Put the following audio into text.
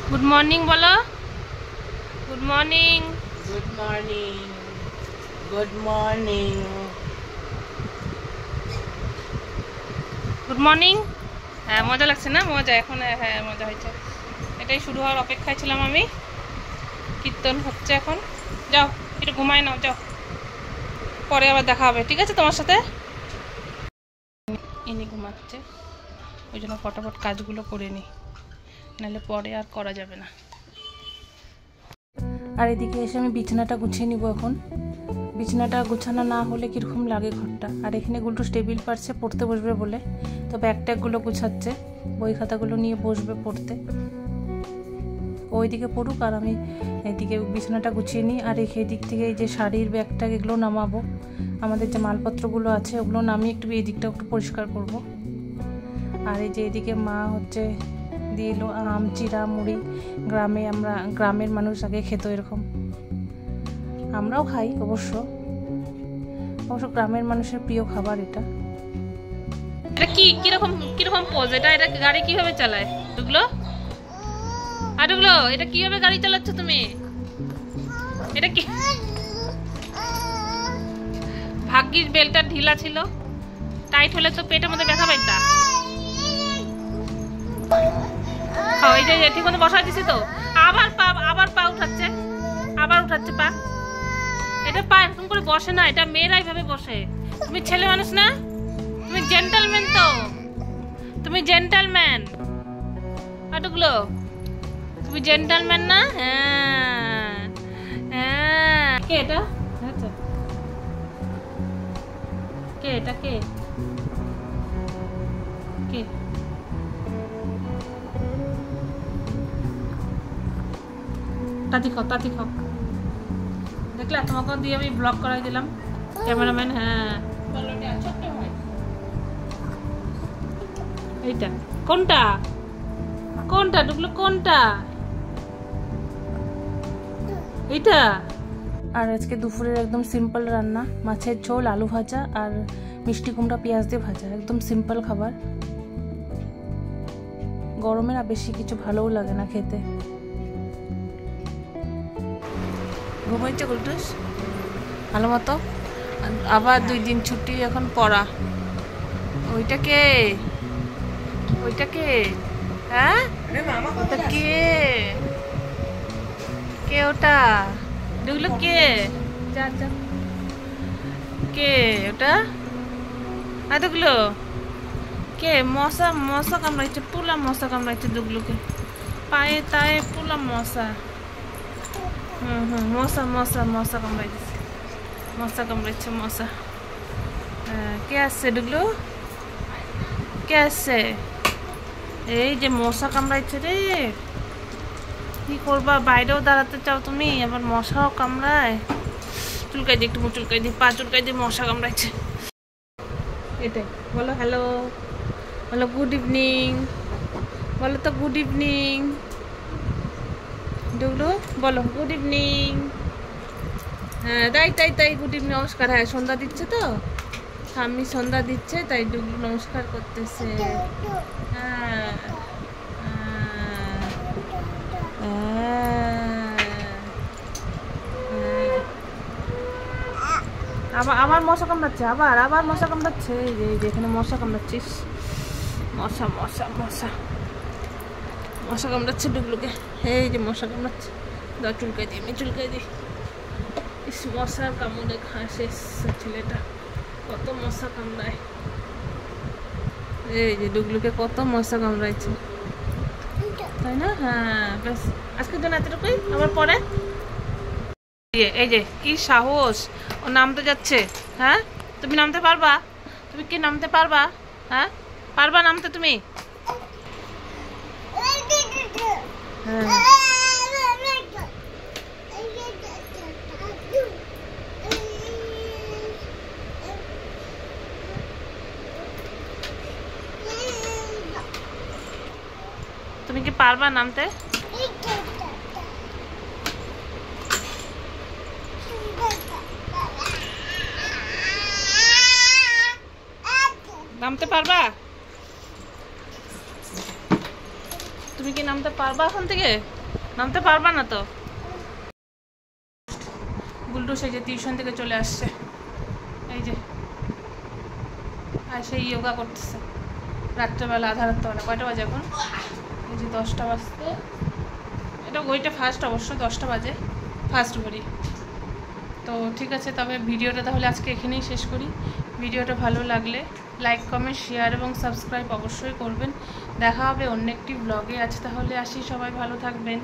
Good morning বলো। Good morning. Good morning. Good morning. Good morning. হ্যাঁ মজা লাগছে না? মজা এখন, হ্যাঁ মজা হয়েছে। এটাই শুরু হওয়ার অপেক্ষায় ছিলাম আমি। কীর্তন হচ্ছে এখন। যাও একটু ঘুমায় নাও, যাও, পরে আবার দেখা হবে, ঠিক আছে তোমার সাথে। ইনি ঘুমাচ্ছে, ওই জন্য ফটাফট কাজগুলো করে নিই, নাহলে পরে আর করা যাবে না। আর এদিকে এসে আমি বিছানাটা গুছিয়ে নিব এখন। বিছানাটা গুছানো না হলে কীরকম লাগে ঘরটা। আর এখানে গুলটু টেবিল পারছে পড়তে বসবে বলে, তো ব্যাগ ট্যাগগুলো গুছাচ্ছে, বই খাতাগুলো নিয়ে বসবে পড়তে। ওইদিকে পড়ুক আর আমি এদিকে বিছানাটা গুছিয়ে নিই। আর এদিক থেকে এই যে শাড়ির ব্যাগ ট্যাগ এগুলো নামাবো, আমাদের যে মালপত্রগুলো আছে ওগুলো নামিয়ে একটু এই দিকটা একটু পরিষ্কার করব। আর এই যে এদিকে মা হচ্ছে দিয়ে এলো আম, চিরা, মুড়ি। আমরা গ্রামের মানুষ আগে খেত এরকম, আমরাও খাই অবশ্য গ্রামের মানুষের প্রিয় খাবার এটা। এটা কিরকম কিরকম পোজ এটা? এটা গাড়ি কিভাবে চালায় ডুগলো? আর ডুগলো, এটা কিভাবে গাড়ি চালাচ্ছ তুমি? এটা কি? ভাগ্যিস বেলটা ঢিলা ছিল, টাইট হলে তো পেটের মধ্যে ব্যথা পাইতা। ওই যে ঠিক মতো বসাই দিছি তো, আবার পা উঠাচ্ছে, পা। এটা পা এরকম করে বসে না, এটা মেয়েরা এইভাবে বসে। তুমি ছেলে মানুষ না, তুমি জেন্টলম্যান, তো তুমি জেন্টলম্যান। আটুগুলো তুমি জেন্টলম্যান না? হ্যাঁ হ্যাঁ। কে এটা? আচ্ছা, কে এটা? কে কে? তাতি খাও। দেখলা, তোমাকে দিয়ে আমি ব্লগ করাই দিলাম, ক্যামেরাম্যান। হ্যাঁ, এইটা কোনটা ডুগলো? কোনটা এইটা? আর আজকে দুপুরের একদম সিম্পল রান্না, মাছের ঝোল, আলু ভাজা আর মিষ্টি কুমড়া পেঁয়াজ দিয়ে ভাজা। একদম সিম্পল খাবার, গরমের আর বেশি কিছু ভালোও লাগে না খেতে। ঘুমাইছে গুলটুস ভালো মতো। আবার 2 দিন ছুটি, এখন পড়া। ওইটা কে? হ্যাঁ, ওটা কে? ওটা দেখলো কে? যা কে ওটা? দেখলো কে? মশা কামড়াইছে, পুলা মশা কামড়াইছে দুগলুকে, পায়ে তায়ে পুলা মশা। মশা কামড়াইছে, মশা। কে আসছে ডুগলু? কে আসছে? এই যে মশা কামড়াইছে রে, কি করবা? বাইরেও দাঁড়াতে চাও তুমি, আবার মশাও কামড়ায়। চুলকাই দিয়ে, একটু চুলকাই দিয়ে, পা চুলকাই দিয়ে, মশা কামড়াইছে। এটাই বলো হ্যালো, বলো গুড ইভিনিং, বলো তো গুড ইভিনিং ডুগলু, বলো গুড ইভিনিং। হ্যাঁ তাই গুড ইভিনিং, নমস্কার। হ্যাঁ, সন্ধ্যা দিচ্ছে তো, স্বামী সন্ধ্যা দিচ্ছে, তাই ডুগলু নমস্কার করতেছে। হ্যাঁ, আবার মশা কামড়াচ্ছে, আবার মশা কামড়াচ্ছে। এই যে এখানে মশা কামড়াচ্ছিস, মশা কামড়াচ্ছে ডুগলুকে। এই যে মশা কামড়াচ্ছে, চুলকাই দিই। ইস, মশার কামড়ে খাসে ছেলেটা, কত মশা কামড়ায়। এই যে ডুগলুকে কত মশা কামড়াইছে, তাই না? হ্যাঁ, ব্যাস আজকের জন্য এতটুকুই, আবার পরে। এই যে কি সাহস, ও নামতে যাচ্ছে। হ্যাঁ, তুমি নামতে পারবা? তুমি কি নামতে পারবা? হ্যাঁ, পারবা নামতে তুমি? হ্যাঁ, তুমি কি পারবা নামতে? নামতে পারবা? তুমি কি নামতে পারবা এখন থেকে? নামতে পারবা না তো। গুল্টু সেই যে টিউশন থেকে চলে আসছে, এই যে আর সেই যোগা করতেছে রাত্রেবেলা, আধা রাত্রেবেলা। কয়টা বাজে এখন? এই যে 10টা বাজতে, এটা ওইটা ফার্স্ট অবশ্য 10টা বাজে, ফার্স্ট ঘড়ি। তো ঠিক আছে, তবে ভিডিওটা তাহলে আজকে এখানেই শেষ করি। ভিডিওটা ভালো লাগলে লাইক, কমেন্ট, শেয়ার এবং সাবস্ক্রাইব অবশ্যই করবেন। দেখা হবে অন্য একটি ব্লগে। আজ তাহলে আসি, সবাই ভালো থাকবেন।